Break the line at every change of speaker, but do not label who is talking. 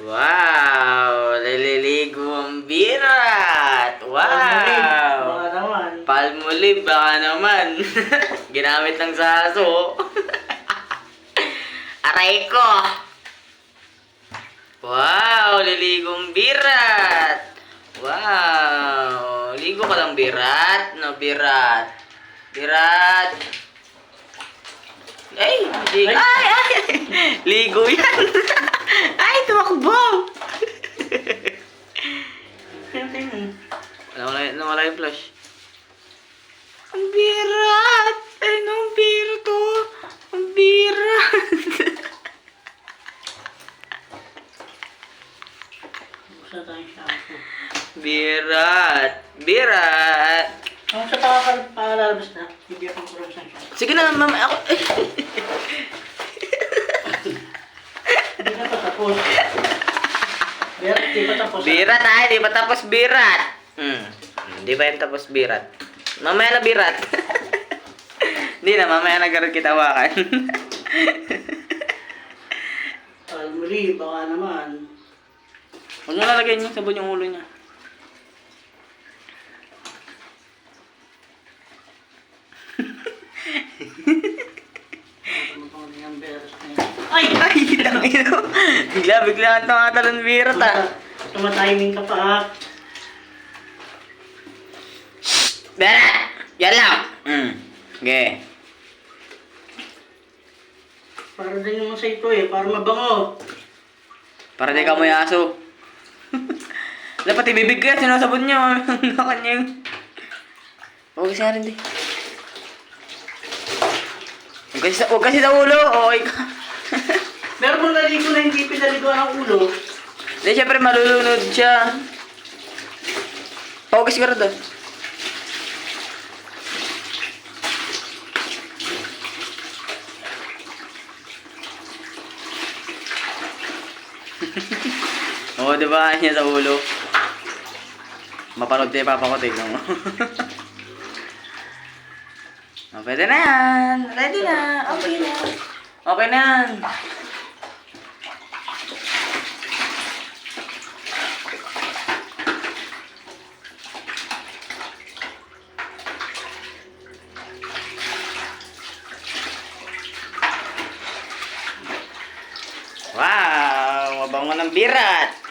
Wow! Naliligo ang birat! Wow!
Baka naman.
Palmolive, baka naman. Ginamit ng saso. Aray ko! Wow! Liligong birat! Wow! Ligo ka lang birat? No, birat. Birat! Ay! Ligo! Ay! Ay! Ligo yan! Ay! Tumakbo! Nawala yung flash. Ang birat! Ay, no, ang birat to. Ang birat!
Buksan tayong shampoo.
Birat! Birat!
Ang sa pakakalabas na, hindi akong kurang sa shampoo.
Sige na, mama. Ako...
Hindi na pa tapos. Birat, di pa tapos.
Birat ay, di pa tapos birat. Di ba yung tapos birat? Mamaya na birat. Hindi na, mamaya na garot kita hawakan.
Palmolive, baka naman.
Huwag mo lalagyan niya, sabon yung ulo niya.
Ay!
Ay, lang ino. Bigla ang tumatalon birat ah.
Tumatiming ka pa ah.
Birat! Yan lang! Okay.
Para din naman sa ito eh, para mabango.
Para di ka mo aso. Dapat ibibig ka, sinasabon niya. Nakanya yung... Huwag kasi nga rin di. Huwag kasi sa ulo. Okay ka.
Pero kung naligo na hindi pinaliguan ang ulo,
Hindi, syempre malulunod siya. Huwag kasi ka rin doon. Oo, diba? Niya sa ulo. Mapanood tayo papakotig lang mo. Oh, pwede na yan. Ready na. Okay na. Okay na yan. Wow! Mabango ng birat.